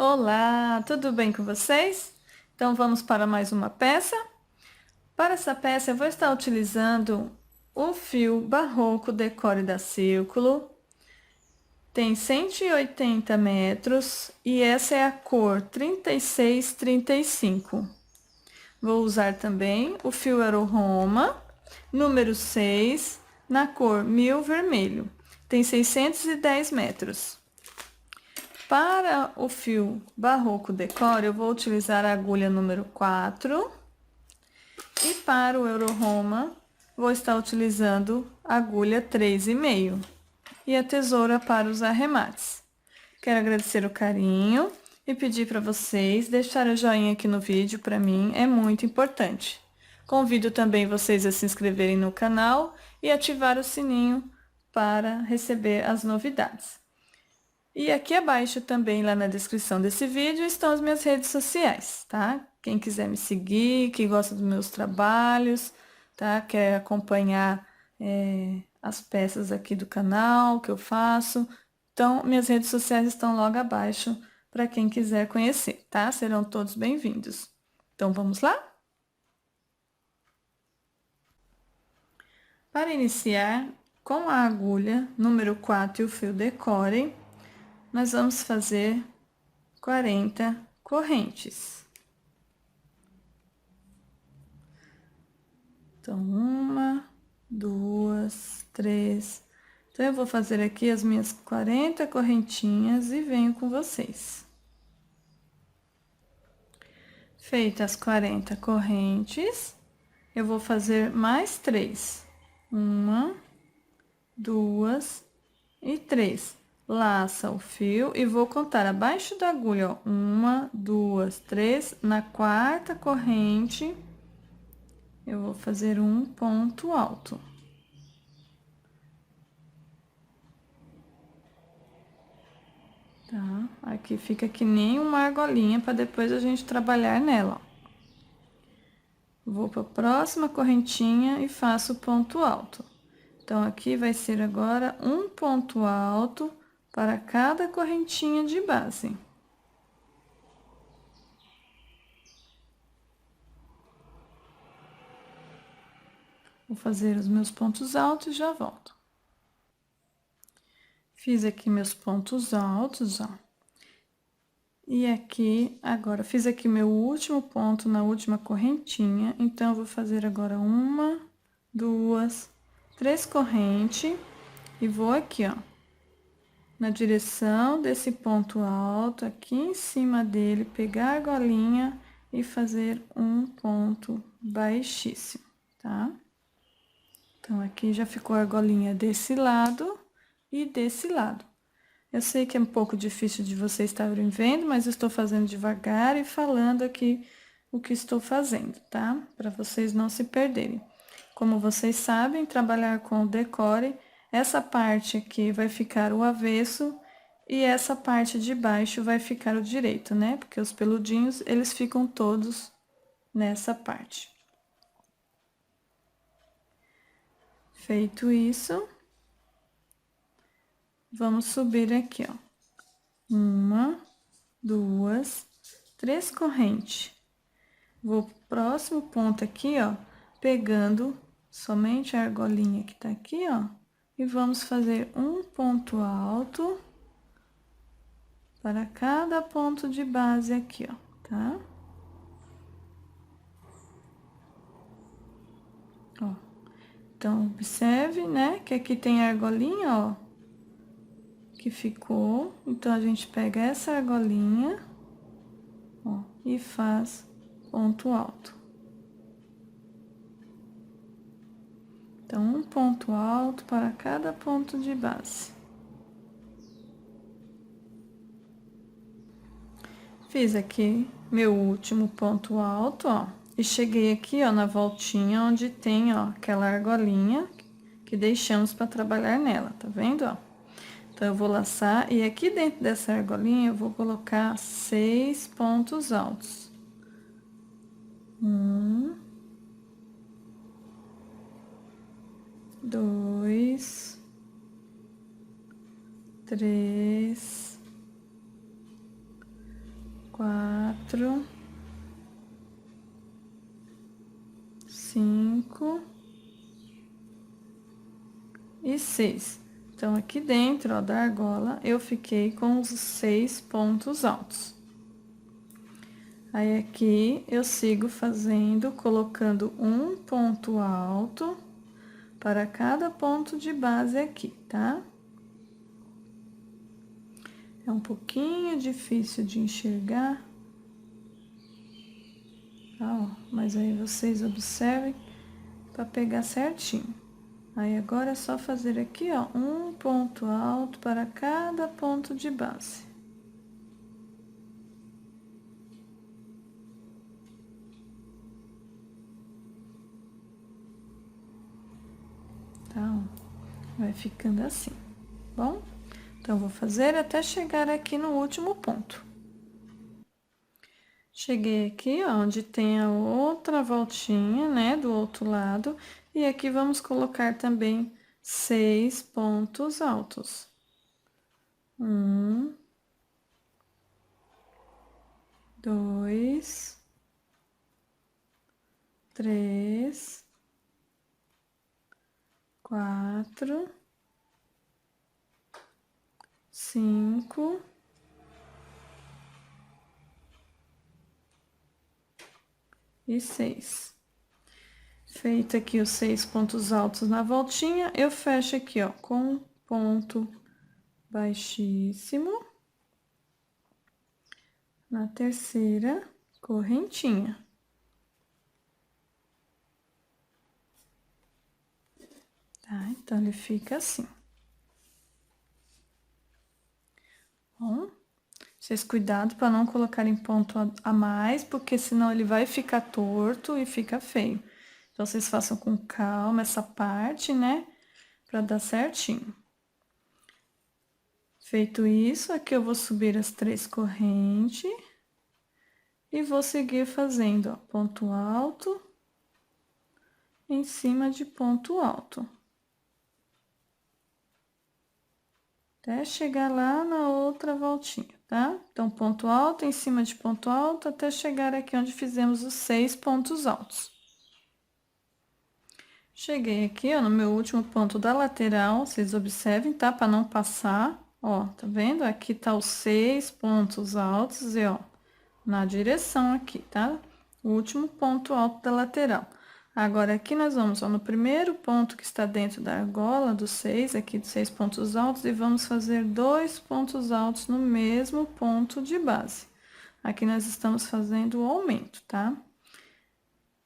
Olá, tudo bem com vocês? Então vamos para mais uma peça. Para essa peça eu vou estar utilizando o fio Barroco Decore da Círculo. Tem 180 metros e essa é a cor 3635. Vou usar também o fio Aero Roma, número 6, na cor 1000 vermelho. Tem 610 metros. Para o fio Barroco Decore, eu vou utilizar a agulha número 4. E para o Euro Roma, vou estar utilizando a agulha 3,5. E a tesoura para os arremates. Quero agradecer o carinho e pedir para vocês deixarem o joinha aqui no vídeo, para mim é muito importante. Convido também vocês a se inscreverem no canal e ativar o sininho para receber as novidades. E aqui abaixo também, lá na descrição desse vídeo, estão as minhas redes sociais, tá? Quem quiser me seguir, quem gosta dos meus trabalhos, tá? Quer acompanhar as peças aqui do canal que eu faço. Então, minhas redes sociais estão logo abaixo para quem quiser conhecer, tá? Serão todos bem-vindos. Então, vamos lá? Para iniciar, com a agulha número 4 e o fio Decore, nós vamos fazer 40 correntes. Então, 1, 2, 3. Então, eu vou fazer aqui as minhas 40 correntinhas e venho com vocês. Feitas as 40 correntes, eu vou fazer mais 3. 1, 2 e 3. Laça o fio e vou contar abaixo da agulha, ó. 1, 2, 3. Na quarta corrente, eu vou fazer um ponto alto. Tá? Aqui fica que nem uma argolinha para depois a gente trabalhar nela, ó. Vou para a próxima correntinha e faço ponto alto. Então, aqui vai ser agora um ponto alto para cada correntinha de base. Vou fazer os meus pontos altos e já volto. Fiz aqui meus pontos altos, ó. E aqui, agora, fiz aqui meu último ponto na última correntinha. Então, eu vou fazer agora 1, 2, 3 correntes. E vou aqui, ó, na direção desse ponto alto, aqui em cima dele, pegar a argolinha e fazer um ponto baixíssimo, tá? Então, aqui já ficou a argolinha desse lado e desse lado. Eu sei que é um pouco difícil de vocês estarem vendo, mas eu estou fazendo devagar e falando aqui o que estou fazendo, tá? Para vocês não se perderem. Como vocês sabem, trabalhar com o decore, essa parte aqui vai ficar o avesso e essa parte de baixo vai ficar o direito, né? Porque os peludinhos, eles ficam todos nessa parte. Feito isso, vamos subir aqui, ó. 1, 2, 3 correntes. Vou pro próximo ponto aqui, ó, pegando somente a argolinha que tá aqui, ó, e vamos fazer um ponto alto para cada ponto de base aqui, ó, tá? Ó, então, observe, né, que aqui tem a argolinha, ó, que ficou. Então, a gente pega essa argolinha, ó, e faz ponto alto. Então, um ponto alto para cada ponto de base. Fiz aqui meu último ponto alto, ó, e cheguei aqui, ó, na voltinha onde tem, ó, aquela argolinha que deixamos para trabalhar nela, tá vendo, ó? Então, eu vou laçar e aqui dentro dessa argolinha eu vou colocar 6 pontos altos. 1, 2, 3, 4, 5 e 6. Então, aqui dentro, ó, da argola, eu fiquei com os 6 pontos altos. Aí, aqui, eu sigo fazendo, colocando um ponto alto para cada ponto de base aqui, tá? É um pouquinho difícil de enxergar. Tá, ó, mas aí vocês observem para pegar certinho. Aí, agora é só fazer aqui, ó, um ponto alto para cada ponto de base. Tá, ó, vai ficando assim, bom? Então, vou fazer até chegar aqui no último ponto. Cheguei aqui, ó, onde tem a outra voltinha, né, do outro lado. E aqui vamos colocar também 6 pontos altos. 1, 2, 3, 4, 5 e 6. Feito aqui os 6 pontos altos na voltinha, eu fecho aqui, ó, com ponto baixíssimo na terceira correntinha. Tá? Então, ele fica assim. Bom, vocês cuidado para não colocarem ponto a mais, porque senão ele vai ficar torto e fica feio. Então, vocês façam com calma essa parte, né? Para dar certinho. Feito isso, aqui eu vou subir as 3 correntes e vou seguir fazendo, ó, ponto alto em cima de ponto alto. Até chegar lá na outra voltinha, tá? Então, ponto alto em cima de ponto alto até chegar aqui onde fizemos os 6 pontos altos. Cheguei aqui, ó, no meu último ponto da lateral, vocês observem, tá? Para não passar, ó, tá vendo? Aqui tá os 6 pontos altos e, ó, na direção aqui, tá? O último ponto alto da lateral. Agora, aqui nós vamos, ó, no primeiro ponto que está dentro da argola, dos 6, aqui dos 6 pontos altos, e vamos fazer 2 pontos altos no mesmo ponto de base. Aqui nós estamos fazendo o aumento, tá?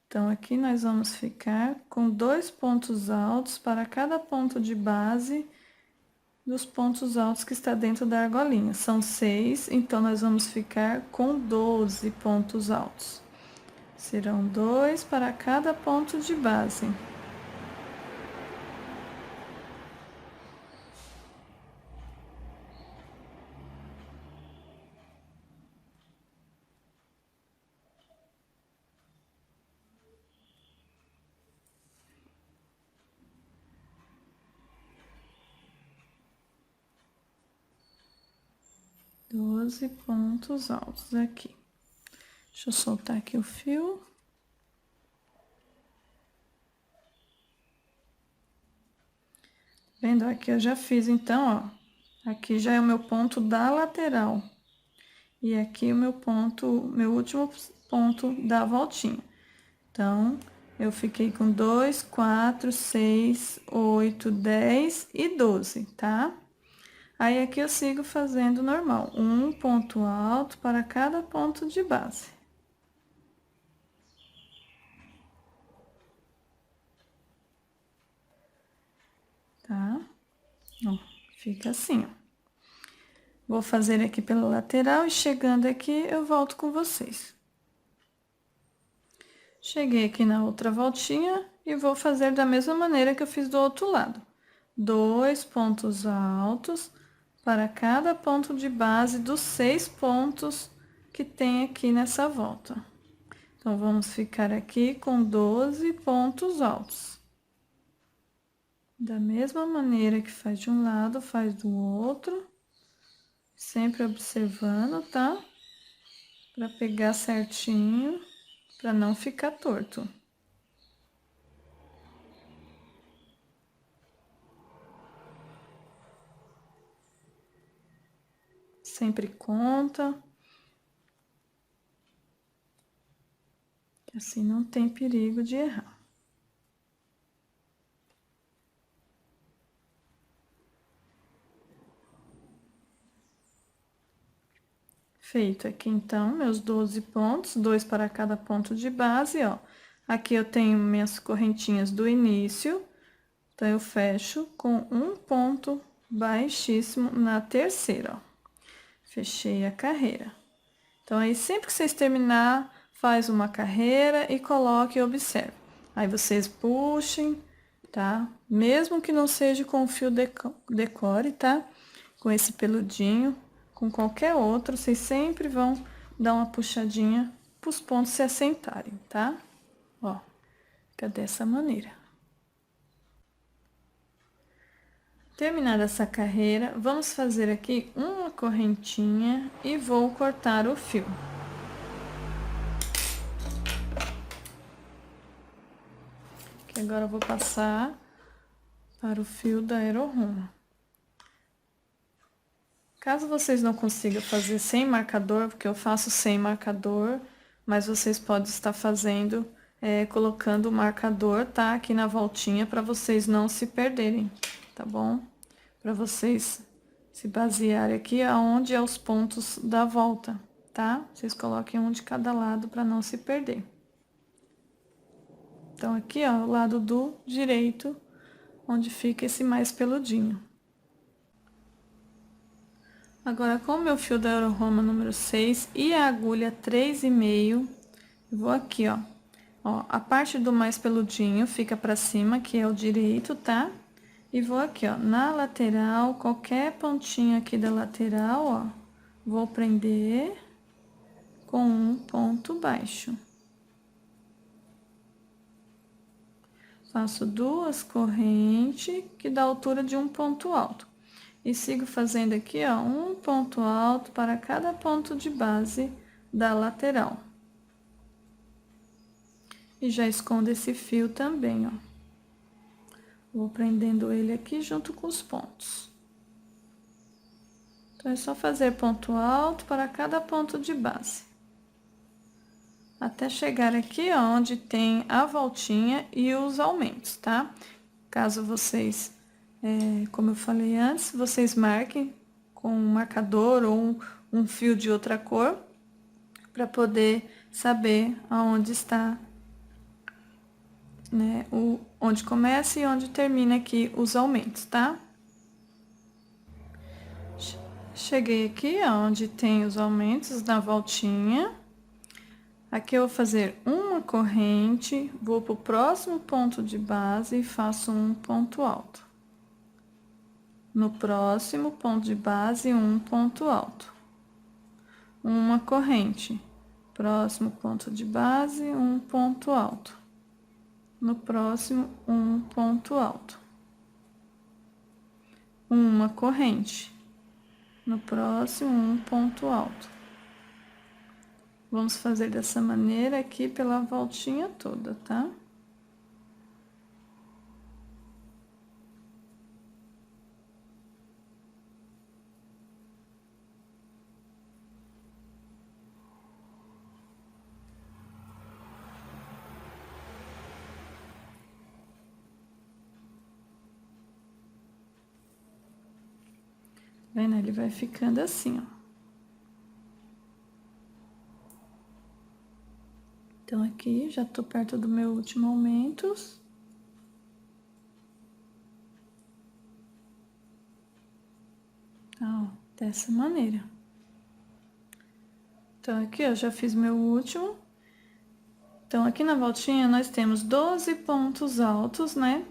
Então, aqui nós vamos ficar com 2 pontos altos para cada ponto de base dos pontos altos que está dentro da argolinha. São 6, então nós vamos ficar com 12 pontos altos. Serão 2 para cada ponto de base. Doze pontos altos aqui. Deixa eu soltar aqui o fio. Vendo? Aqui eu já fiz, então, ó. Aqui já é o meu ponto da lateral. E aqui o meu ponto, meu último ponto da voltinha. Então, eu fiquei com 2, 4, 6, 8, 10 e 12, tá? Aí, aqui eu sigo fazendo normal, um ponto alto para cada ponto de base. Tá? Ó, fica assim, ó. Vou fazer aqui pela lateral e chegando aqui, eu volto com vocês. Cheguei aqui na outra voltinha e vou fazer da mesma maneira que eu fiz do outro lado. 2 pontos altos para cada ponto de base dos 6 pontos que tem aqui nessa volta. Então, vamos ficar aqui com 12 pontos altos. Da mesma maneira que faz de um lado, faz do outro. Sempre observando, tá? para pegar certinho, para não ficar torto. Sempre conta. Assim não tem perigo de errar. Feito aqui, então, meus 12 pontos, 2 para cada ponto de base, ó. Aqui eu tenho minhas correntinhas do início, então, eu fecho com um ponto baixíssimo na terceira, ó. Fechei a carreira. Então, aí, sempre que vocês terminar, faz uma carreira e coloque e observe. Aí, vocês puxem, tá? Mesmo que não seja com fio decore, tá? Com esse peludinho, com qualquer outro, vocês sempre vão dar uma puxadinha pros pontos se assentarem, tá? Ó, fica dessa maneira. Terminada essa carreira, vamos fazer aqui uma correntinha e vou cortar o fio. Que agora eu vou passar para o fio da Aero-Homa. Caso vocês não consigam fazer sem marcador, porque eu faço sem marcador, mas vocês podem estar fazendo, colocando o marcador, tá? Aqui na voltinha, para vocês não se perderem, tá bom? Para vocês se basearem aqui aonde é os pontos da volta, tá? Vocês coloquem um de cada lado para não se perder. Então, aqui, ó, o lado do direito, onde fica esse mais peludinho. Agora, com o meu fio da Aero-Homa número 6 e a agulha 3,5, eu vou aqui, ó. Ó, a parte do mais peludinho fica pra cima, que é o direito, tá? E vou aqui, ó, na lateral, qualquer pontinho aqui da lateral, ó, vou prender com um ponto baixo. Faço 2 correntes, que dá a altura de um ponto alto. E sigo fazendo aqui, ó, um ponto alto para cada ponto de base da lateral. E já escondo esse fio também, ó. Vou prendendo ele aqui junto com os pontos. Então, é só fazer ponto alto para cada ponto de base. Até chegar aqui, ó, onde tem a voltinha e os aumentos, tá? Caso vocês, como eu falei antes, vocês marquem com um marcador ou um fio de outra cor, para poder saber aonde está, né, onde começa e onde termina aqui os aumentos, tá? Cheguei aqui, ó, onde tem os aumentos na voltinha. Aqui eu vou fazer uma corrente, vou pro próximo ponto de base e faço um ponto alto. No próximo ponto de base, um ponto alto. Uma corrente. Próximo ponto de base, um ponto alto. No próximo, um ponto alto. Uma corrente. No próximo, um ponto alto. Vamos fazer dessa maneira aqui pela voltinha toda, tá? Vendo? Ele vai ficando assim, ó. Então, aqui, já tô perto do meu último aumento. Ó, dessa maneira. Então, aqui, eu já fiz meu último. Então, aqui na voltinha, nós temos 12 pontos altos, né?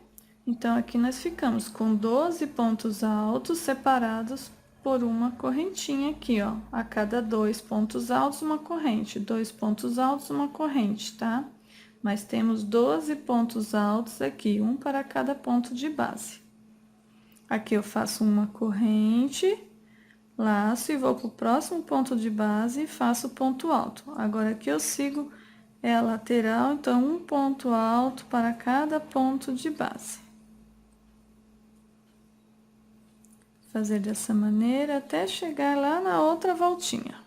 Então, aqui nós ficamos com 12 pontos altos separados por uma correntinha aqui, ó. A cada 2 pontos altos, uma corrente. 2 pontos altos, uma corrente, tá? Mas temos 12 pontos altos aqui, um para cada ponto de base. Aqui eu faço uma corrente, laço e vou pro próximo ponto de base e faço ponto alto. Agora, aqui eu sigo a lateral, então, um ponto alto para cada ponto de base. Fazer dessa maneira até chegar lá na outra voltinha.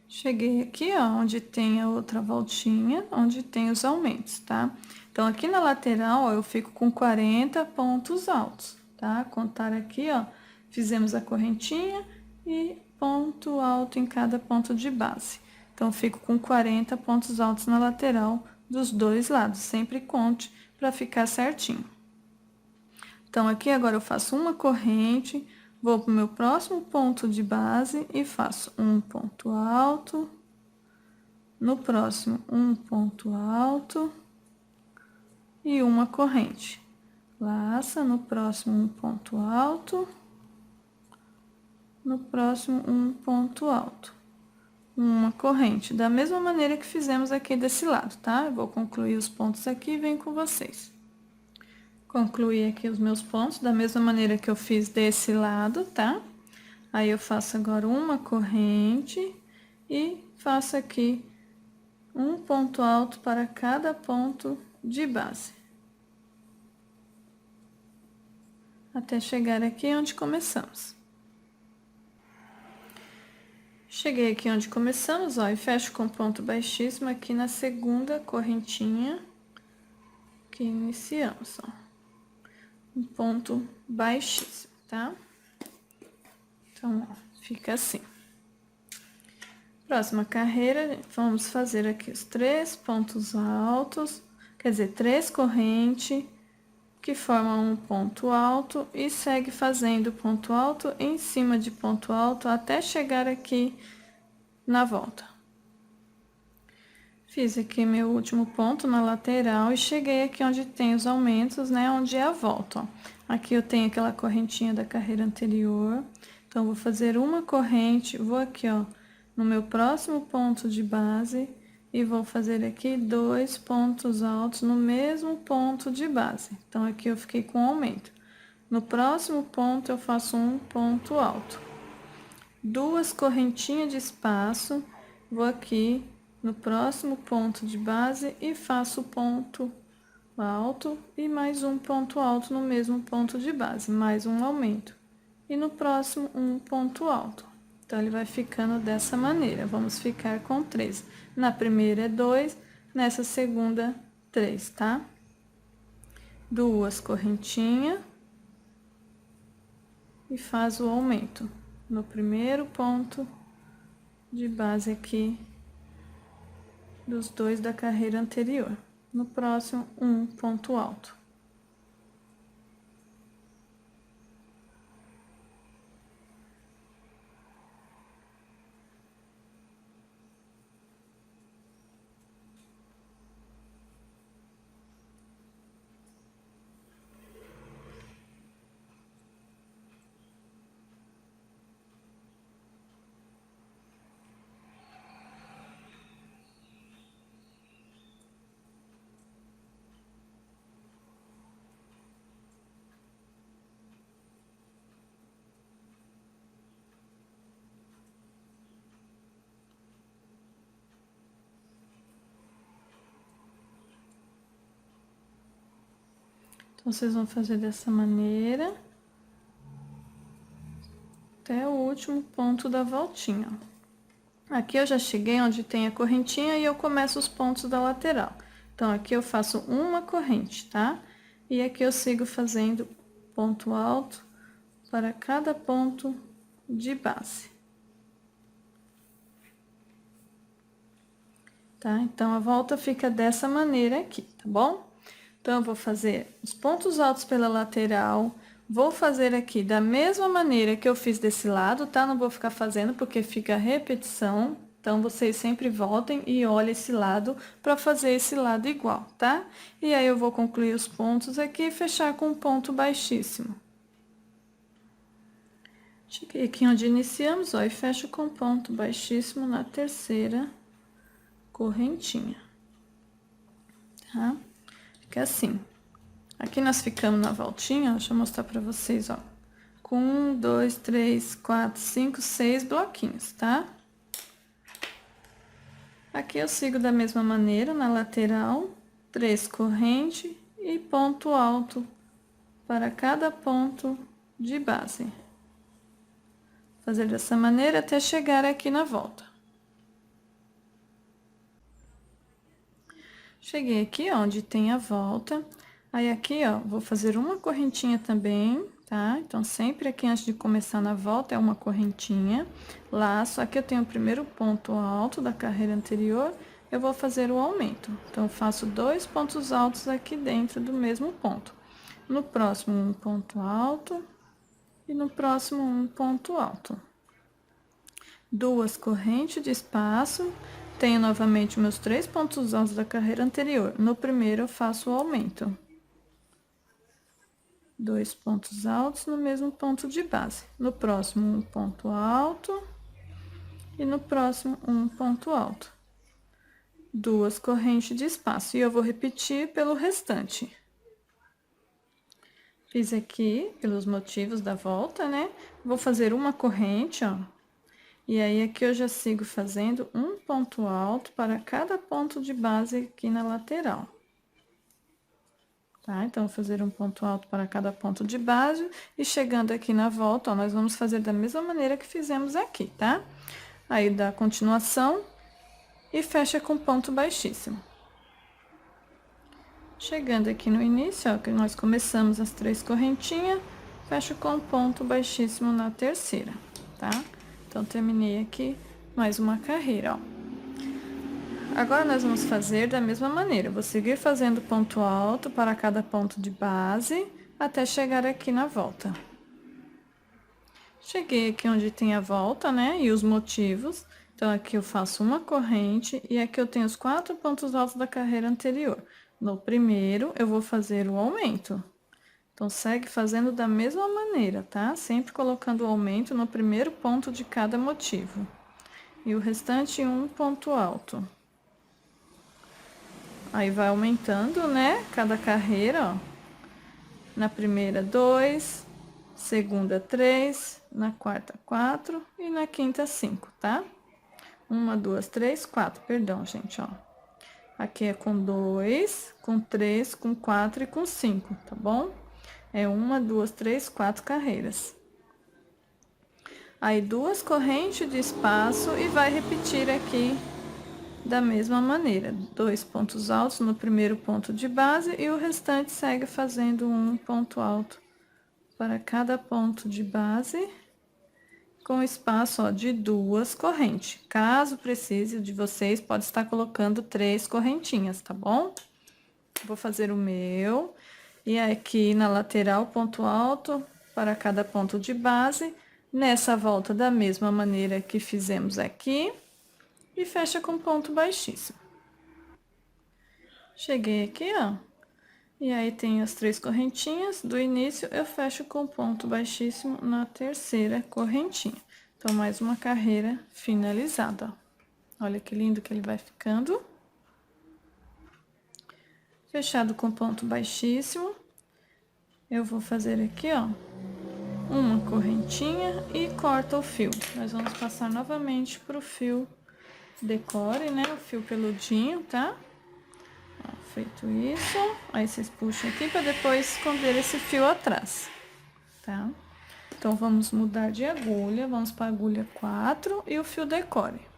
Cheguei aqui, ó, onde tem a outra voltinha, onde tem os aumentos, tá? Então, aqui na lateral, ó, eu fico com 40 pontos altos, tá? Contar aqui, ó, fizemos a correntinha e ponto alto em cada ponto de base. Então, fico com 40 pontos altos na lateral dos dois lados. Sempre conte para ficar certinho. Então, aqui agora eu faço uma corrente, vou pro meu próximo ponto de base e faço um ponto alto. No próximo, um ponto alto e uma corrente. Laça, no próximo, um ponto alto. No próximo, um ponto alto. Uma corrente, da mesma maneira que fizemos aqui desse lado, tá? Eu vou concluir os pontos aqui e venho com vocês. Concluí aqui os meus pontos, da mesma maneira que eu fiz desse lado, tá? Aí, eu faço agora uma corrente e faço aqui um ponto alto para cada ponto de base. Até chegar aqui onde começamos. Cheguei aqui onde começamos, ó, e fecho com ponto baixíssimo aqui na segunda correntinha que iniciamos, ó. Um ponto baixíssimo, tá? Então, ó, fica assim. Próxima carreira, vamos fazer aqui os 3 pontos altos, quer dizer, 3 correntes que formam um ponto alto e segue fazendo ponto alto em cima de ponto alto até chegar aqui na volta. Fiz aqui meu último ponto na lateral e cheguei aqui onde tem os aumentos, né? Onde é a volta, ó. Aqui eu tenho aquela correntinha da carreira anterior. Então, vou fazer uma corrente, vou aqui, ó, no meu próximo ponto de base e vou fazer aqui 2 pontos altos no mesmo ponto de base. Então, aqui eu fiquei com aumento. No próximo ponto, eu faço um ponto alto. 2 correntinhas de espaço, vou aqui no próximo ponto de base e faço ponto alto e mais um ponto alto no mesmo ponto de base, mais um aumento. E no próximo, um ponto alto. Então, ele vai ficando dessa maneira. Vamos ficar com 3. Na primeira é 2, nessa segunda, 3, tá? 2 correntinhas e faz o aumento no primeiro ponto de base aqui dos 2 da carreira anterior. No próximo, um ponto alto. Então, vocês vão fazer dessa maneira até o último ponto da voltinha. Aqui eu já cheguei onde tem a correntinha e eu começo os pontos da lateral. Então, aqui eu faço uma corrente, tá? E aqui eu sigo fazendo ponto alto para cada ponto de base. Tá? Então, a volta fica dessa maneira aqui, tá bom? Então, eu vou fazer os pontos altos pela lateral, vou fazer aqui da mesma maneira que eu fiz desse lado, tá? Não vou ficar fazendo porque fica repetição, então, vocês sempre voltem e olhem esse lado para fazer esse lado igual, tá? E aí, eu vou concluir os pontos aqui e fechar com um ponto baixíssimo. Cheguei aqui onde iniciamos, ó, e fecho com ponto baixíssimo na terceira correntinha, tá? Fica assim. Aqui nós ficamos na voltinha, deixa eu mostrar pra vocês, ó, com 1, 2, 3, 4, 5, 6 bloquinhos, tá? Aqui eu sigo da mesma maneira, na lateral, 3 correntes e ponto alto para cada ponto de base. Fazer dessa maneira até chegar aqui na volta. Cheguei aqui, onde tem a volta. Aí, aqui, ó, vou fazer uma correntinha também, tá? Então, sempre aqui antes de começar na volta é uma correntinha. Laço, aqui eu tenho o primeiro ponto alto da carreira anterior, eu vou fazer o aumento. Então, eu faço 2 pontos altos aqui dentro do mesmo ponto. No próximo, um ponto alto e no próximo, um ponto alto. 2 correntes de espaço. Tenho novamente meus 3 pontos altos da carreira anterior. No primeiro, eu faço o aumento. 2 pontos altos no mesmo ponto de base. No próximo, um ponto alto. E no próximo, um ponto alto. 2 correntes de espaço. E eu vou repetir pelo restante. Fiz aqui, pelos motivos da volta, né? Vou fazer uma corrente, ó. E aí, aqui eu já sigo fazendo um ponto alto para cada ponto de base aqui na lateral. Tá? Então, vou fazer um ponto alto para cada ponto de base. E chegando aqui na volta, ó, nós vamos fazer da mesma maneira que fizemos aqui, tá? Aí, dá continuação e fecha com ponto baixíssimo. Chegando aqui no início, ó, que nós começamos as 3 correntinhas, fecho com ponto baixíssimo na terceira, tá? Então, terminei aqui mais uma carreira, ó. Agora, nós vamos fazer da mesma maneira. Vou seguir fazendo ponto alto para cada ponto de base, até chegar aqui na volta. Cheguei aqui onde tem a volta, né? E os motivos. Então, aqui eu faço uma corrente e aqui eu tenho os 4 pontos altos da carreira anterior. No primeiro, eu vou fazer o aumento. Então, segue fazendo da mesma maneira, tá? Sempre colocando o aumento no primeiro ponto de cada motivo. E o restante, um ponto alto. Aí, vai aumentando, né? Cada carreira, ó. Na primeira, 2. Segunda, 3. Na quarta, 4. E na quinta, 5, tá? 1, 2, 3, 4. Perdão, gente, ó. Aqui é com 2, com 3, com 4 e com 5, tá bom? É 1, 2, 3, 4 carreiras. Aí, 2 correntes de espaço e vai repetir aqui da mesma maneira. 2 pontos altos no primeiro ponto de base e o restante segue fazendo um ponto alto para cada ponto de base, com espaço, ó, de 2 correntes. Caso precise de vocês, pode estar colocando 3 correntinhas, tá bom? Vou fazer o meu. E aqui na lateral, ponto alto para cada ponto de base. Nessa volta, da mesma maneira que fizemos aqui. E fecha com ponto baixíssimo. Cheguei aqui, ó. E aí, tem as 3 correntinhas. Do início, eu fecho com ponto baixíssimo na terceira correntinha. Então, mais uma carreira finalizada, ó. Olha que lindo que ele vai ficando. Fechado com ponto baixíssimo. Eu vou fazer aqui, ó, uma correntinha e corta o fio. Nós vamos passar novamente pro fio decore, né? O fio peludinho, tá? Ó, feito isso, aí vocês puxam aqui para depois esconder esse fio atrás, tá? Então, vamos mudar de agulha, vamos para a agulha 4 e o fio decore.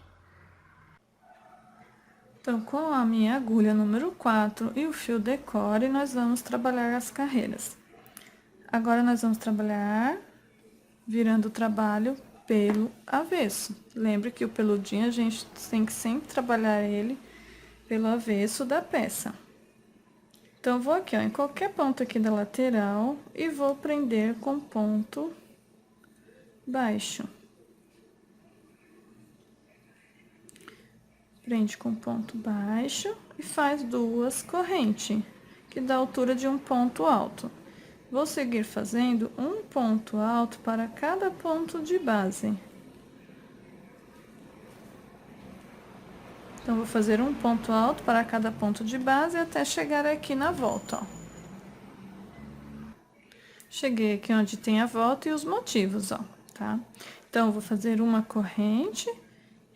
Então, com a minha agulha número 4 e o fio decore, nós vamos trabalhar as carreiras. Agora, nós vamos trabalhar virando o trabalho pelo avesso. Lembre que o peludinho, a gente tem que sempre trabalhar ele pelo avesso da peça. Então, vou aqui, ó, em qualquer ponto aqui da lateral e vou prender com ponto baixo. Prende com ponto baixo e faz 2 correntes, que dá a altura de um ponto alto. Vou seguir fazendo um ponto alto para cada ponto de base. Então, vou fazer um ponto alto para cada ponto de base até chegar aqui na volta, ó. Cheguei aqui onde tem a volta e os motivos, ó, tá? Então, eu vou fazer uma corrente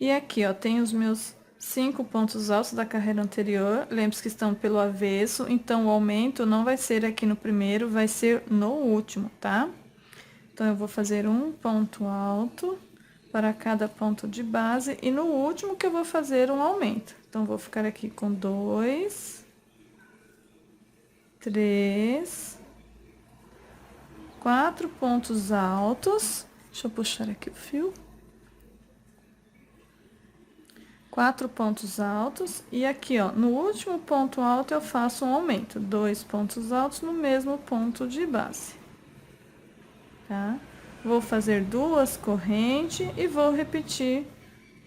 e aqui, ó, tem os meus 5 pontos altos da carreira anterior. Lembre-se que estão pelo avesso, então o aumento não vai ser aqui no primeiro, vai ser no último, tá? Então, eu vou fazer um ponto alto para cada ponto de base e no último que eu vou fazer um aumento. Então, vou ficar aqui com 2, 3, 4 pontos altos. Deixa eu puxar aqui o fio. 4 pontos altos e aqui, ó, no último ponto alto eu faço um aumento, 2 pontos altos no mesmo ponto de base, tá? Vou fazer 2 correntes e vou repetir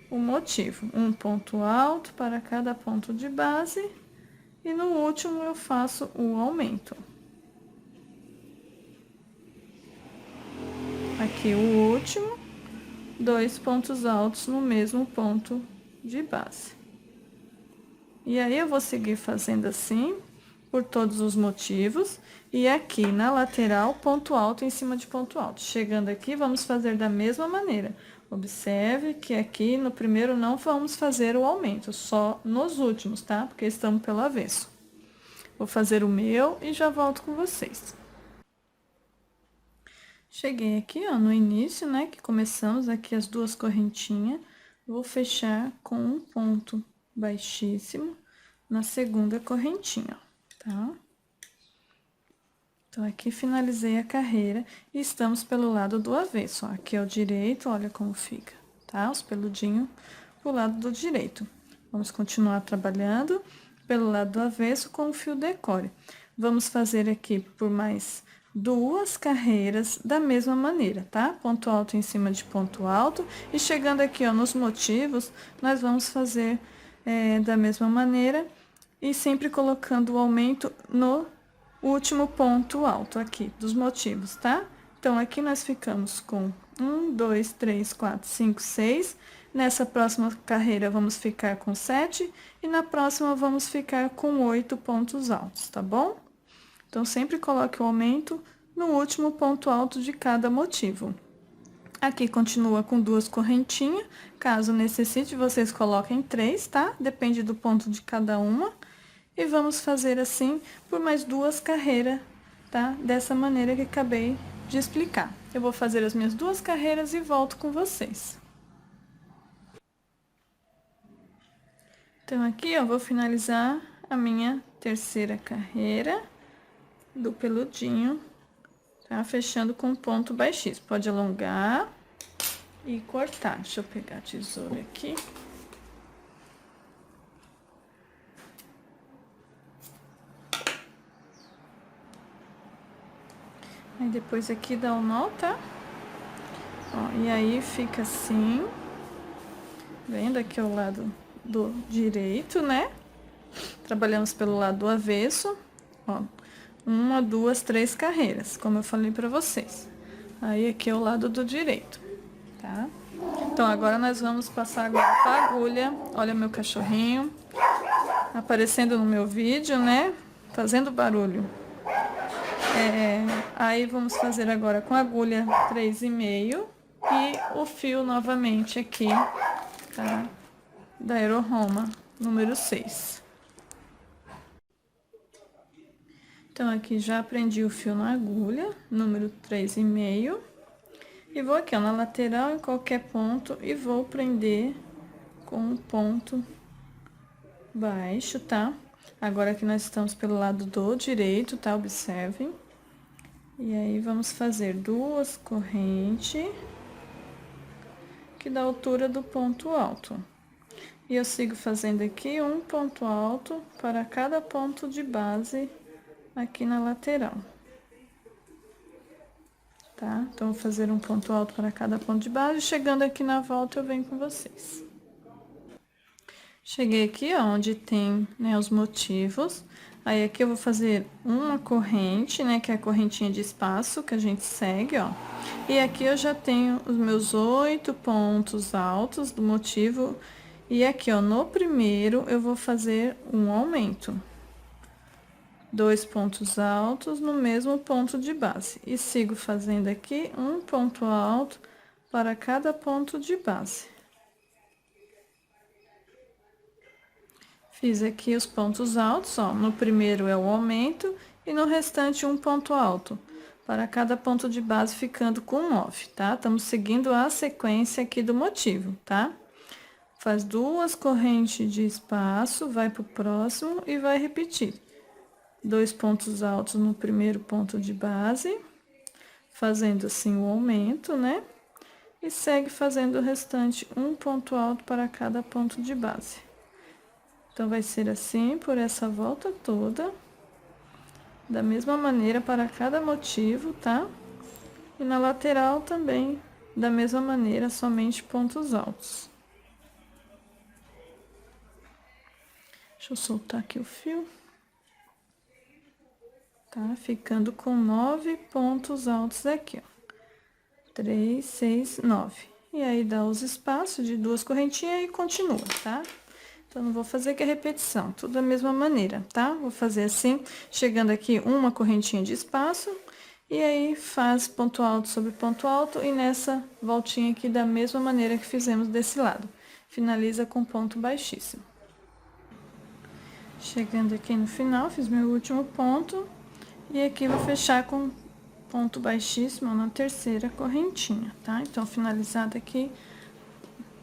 o motivo, um ponto alto para cada ponto de base e no último eu faço o aumento. Aqui o último, 2 pontos altos no mesmo ponto de base. E aí, eu vou seguir fazendo assim, por todos os motivos. E aqui, na lateral, ponto alto em cima de ponto alto. Chegando aqui, vamos fazer da mesma maneira. Observe que aqui, no primeiro, não vamos fazer o aumento, só nos últimos, tá? Porque estamos pelo avesso. Vou fazer o meu e já volto com vocês. Cheguei aqui, ó, no início, né, que começamos aqui as 2 correntinhas. Vou fechar com um ponto baixíssimo na segunda correntinha, tá? Então, aqui finalizei a carreira e estamos pelo lado do avesso, ó. Aqui é o direito, olha como fica, tá? Os peludinhos pro lado do direito. Vamos continuar trabalhando pelo lado do avesso com o fio decore. Vamos fazer aqui por mais 2 carreiras da mesma maneira, tá? Ponto alto em cima de ponto alto. E chegando aqui, ó, nos motivos, nós vamos fazer da mesma maneira e sempre colocando o aumento no último ponto alto aqui dos motivos, tá? Então, aqui nós ficamos com 1, 2, 3, 4, 5, 6. Nessa próxima carreira, vamos ficar com 7. E na próxima, vamos ficar com 8 pontos altos, tá bom? Então, sempre coloque o aumento no último ponto alto de cada motivo. Aqui continua com 2 correntinhas, caso necessite, vocês coloquem 3, tá? Depende do ponto de cada uma. E vamos fazer assim por mais 2 carreiras, tá? Dessa maneira que acabei de explicar. Eu vou fazer as minhas 2 carreiras e volto com vocês. Então, aqui, eu vou finalizar a minha terceira carreira do peludinho, tá? Fechando com ponto baixíssimo. Pode alongar e cortar. Deixa eu pegar a tesoura aqui. Aí, depois aqui dá um nó, tá? Ó, e aí, fica assim. Vendo aqui ao lado do direito, né? Trabalhamos pelo lado do avesso, ó. 1, 2, 3 carreiras, como eu falei pra vocês. Aí, aqui é o lado do direito, tá? Então, agora nós vamos passar agora pra agulha. Olha meu cachorrinho aparecendo no meu vídeo, né? Fazendo barulho. Aí, vamos fazer agora com a agulha 3,5 e o fio novamente aqui, tá? Da Aeroroma, número 6. Então, aqui já prendi o fio na agulha, número 3,5. E vou aqui, ó, na lateral, em qualquer ponto, e vou prender com um ponto baixo, tá? Agora, aqui nós estamos pelo lado do direito, tá? Observem. E aí, vamos fazer 2 correntes, que dá a altura do ponto alto. E eu sigo fazendo aqui um ponto alto para cada ponto de base aqui na lateral, tá? Então, vou fazer um ponto alto para cada ponto de base. Chegando aqui na volta, eu venho com vocês. Cheguei aqui, ó, onde tem, né, os motivos. Aí, aqui eu vou fazer uma corrente, né, que é a correntinha de espaço que a gente segue, ó. E aqui eu já tenho os meus 8 pontos altos do motivo. E aqui, ó, no primeiro, eu vou fazer um aumento. 2 pontos altos no mesmo ponto de base. E sigo fazendo aqui um ponto alto para cada ponto de base. Fiz aqui os pontos altos, ó, no primeiro é o aumento e no restante um ponto alto, para cada ponto de base ficando com 9, tá? Estamos seguindo a sequência aqui do motivo, tá? Faz 2 correntes de espaço, vai pro próximo e vai repetir. 2 pontos altos no primeiro ponto de base, fazendo assim o aumento, né? E segue fazendo o restante um ponto alto para cada ponto de base. Então, vai ser assim por essa volta toda, da mesma maneira para cada motivo, tá? E na lateral também, da mesma maneira, somente pontos altos. Deixa eu soltar aqui o fio. Tá? Ficando com 9 pontos altos aqui, ó. 3, 6, 9. E aí, dá os espaços de 2 correntinhas e continua, tá? Então, não vou fazer que a repetição, tudo da mesma maneira, tá? Vou fazer assim, chegando aqui uma correntinha de espaço, e aí faz ponto alto sobre ponto alto, e nessa voltinha aqui da mesma maneira que fizemos desse lado. Finaliza com ponto baixíssimo. Chegando aqui no final, fiz meu último ponto, e aqui vou fechar com ponto baixíssimo na terceira correntinha, tá? Então, finalizada aqui,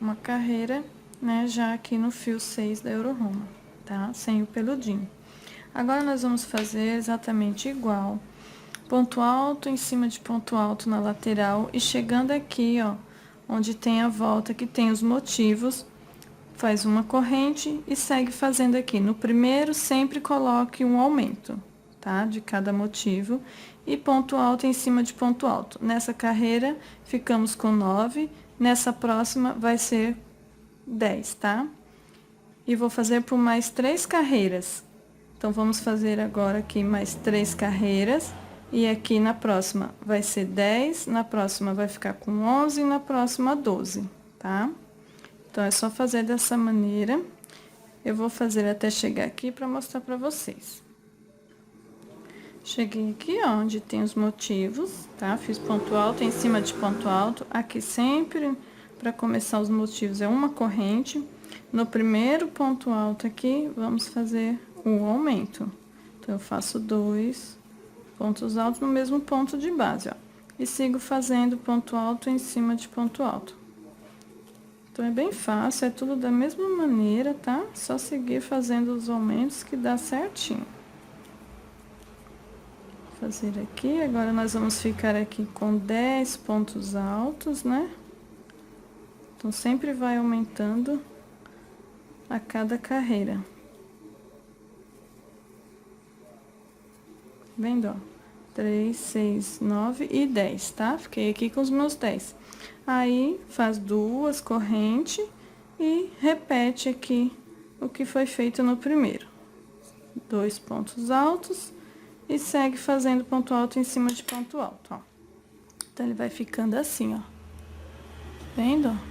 uma carreira, né, já aqui no fio 6 da Euro Roma, tá? Sem o peludinho. Agora, nós vamos fazer exatamente igual. Ponto alto em cima de ponto alto na lateral e chegando aqui, ó, onde tem a volta, que tem os motivos, faz uma corrente e segue fazendo aqui. No primeiro, sempre coloque um aumento, tá? De cada motivo e ponto alto em cima de ponto alto. Nessa carreira, ficamos com 9, nessa próxima vai ser 10, tá? E vou fazer por mais 3 carreiras. Então, vamos fazer agora aqui mais 3 carreiras. E aqui na próxima vai ser 10, na próxima vai ficar com 11 e na próxima 12, tá? Então, é só fazer dessa maneira. Eu vou fazer até chegar aqui para mostrar para vocês. Cheguei aqui, ó, onde tem os motivos, tá? Fiz ponto alto em cima de ponto alto. Aqui sempre... Para começar os motivos, é uma corrente. No primeiro ponto alto aqui, vamos fazer um aumento. Então, eu faço 2 pontos altos no mesmo ponto de base, ó. E sigo fazendo ponto alto em cima de ponto alto. Então, é bem fácil, é tudo da mesma maneira, tá? Só seguir fazendo os aumentos que dá certinho. Vou fazer aqui, agora nós vamos ficar aqui com 10 pontos altos, né? Então, sempre vai aumentando a cada carreira. Vendo, ó? 3, 6, 9 e 10, tá? Fiquei aqui com os meus 10. Aí, faz 2 correntes e repete aqui o que foi feito no primeiro. 2 pontos altos e segue fazendo ponto alto em cima de ponto alto, ó. Então, ele vai ficando assim, ó. Vendo, ó?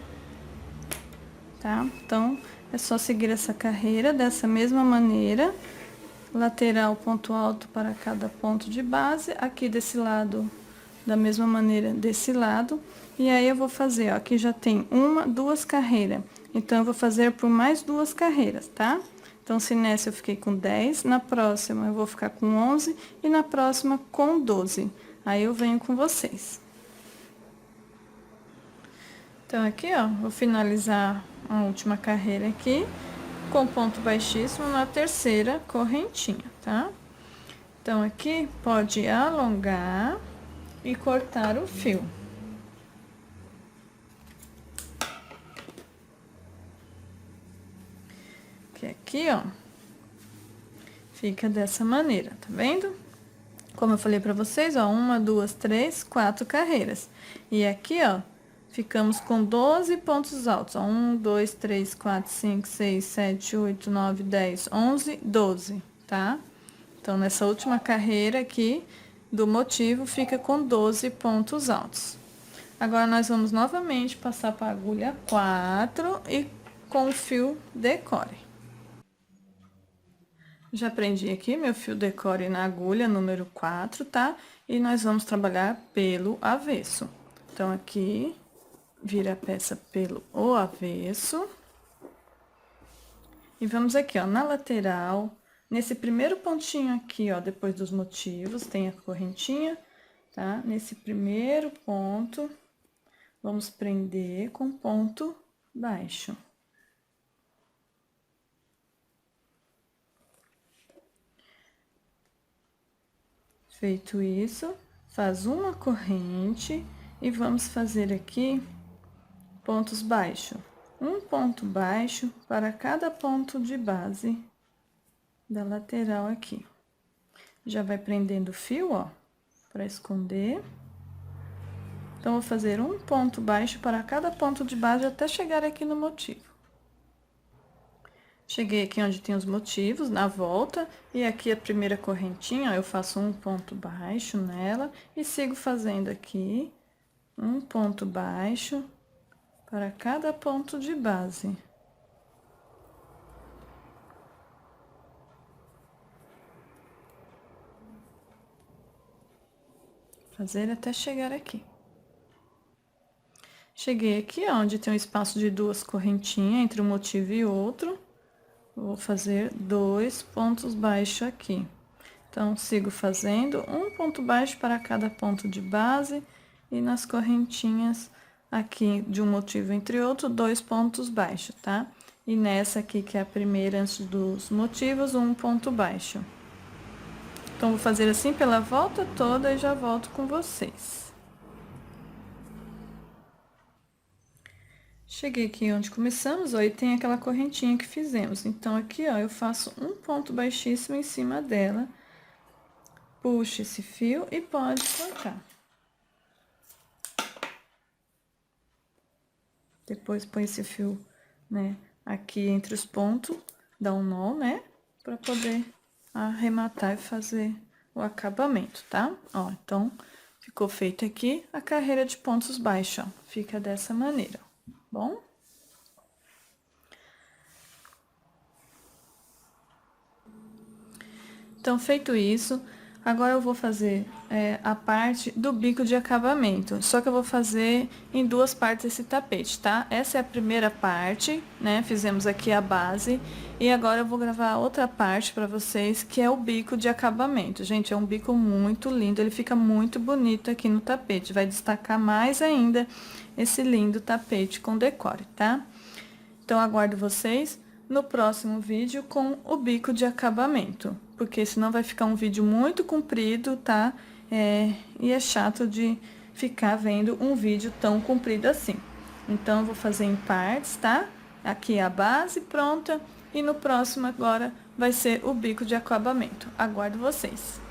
Tá? Então, é só seguir essa carreira dessa mesma maneira, lateral, ponto alto para cada ponto de base, aqui desse lado, da mesma maneira desse lado, e aí eu vou fazer, ó, aqui já tem 1, 2 carreiras, então, eu vou fazer por mais 2 carreiras, tá? Então, se nessa eu fiquei com 10, na próxima eu vou ficar com 11 e na próxima com 12, aí eu venho com vocês. Então, aqui, ó, vou finalizar a última carreira aqui, com ponto baixíssimo na terceira correntinha, tá? Então, aqui, pode alongar e cortar o fio. Que aqui, ó, fica dessa maneira, tá vendo? Como eu falei pra vocês, ó, 1, 2, 3, 4 carreiras. E aqui, ó, ficamos com 12 pontos altos, ó, 1, 2, 3, 4, 5, 6, 7, 8, 9, 10, 11, 12, tá? Então, nessa última carreira aqui do motivo, fica com 12 pontos altos. Agora, nós vamos novamente passar para a agulha 4 e com o fio decore. Já prendi aqui meu fio decore na agulha número 4, tá? E nós vamos trabalhar pelo avesso. Então, aqui, vira a peça pelo avesso. E vamos aqui, ó, na lateral, nesse primeiro pontinho aqui, ó, depois dos motivos, tem a correntinha, tá? Nesse primeiro ponto, vamos prender com ponto baixo. Feito isso, faz uma corrente e vamos fazer aqui pontos baixos. Um ponto baixo para cada ponto de base da lateral aqui. Já vai prendendo o fio, ó, para esconder. Então, vou fazer um ponto baixo para cada ponto de base até chegar aqui no motivo. Cheguei aqui onde tem os motivos, na volta, e aqui a primeira correntinha, ó, eu faço um ponto baixo nela e sigo fazendo aqui um ponto baixo para cada ponto de base. Fazer até chegar aqui. Cheguei aqui, ó, onde tem um espaço de duas correntinhas entre um motivo e outro. Vou fazer 2 pontos baixos aqui. Então, sigo fazendo um ponto baixo para cada ponto de base e nas correntinhas aqui de um motivo entre outro, 2 pontos baixos, tá? E nessa aqui, que é a primeira antes dos motivos, um ponto baixo. Então, vou fazer assim pela volta toda e já volto com vocês. Cheguei aqui onde começamos, ó, e tem aquela correntinha que fizemos. Então, aqui, ó, eu faço um ponto baixíssimo em cima dela, puxo esse fio e pode cortar. Depois, põe esse fio, né, aqui entre os pontos, dá um nó, né, pra poder arrematar e fazer o acabamento, tá? Ó, então, ficou feito aqui a carreira de pontos baixos, ó, fica dessa maneira, ó. Bom? Então, feito isso, agora eu vou fazer a parte do bico de acabamento. Só que eu vou fazer em duas partes esse tapete, tá? Essa é a primeira parte, né? Fizemos aqui a base. E agora eu vou gravar a outra parte pra vocês, que é o bico de acabamento. Gente, é um bico muito lindo, ele fica muito bonito aqui no tapete. Vai destacar mais ainda esse lindo tapete com decore, tá? Então, aguardo vocês no próximo vídeo com o bico de acabamento, porque senão vai ficar um vídeo muito comprido, tá? E é chato de ficar vendo um vídeo tão comprido assim. Então, eu vou fazer em partes, tá? Aqui é a base pronta e no próximo agora vai ser o bico de acabamento. Aguardo vocês!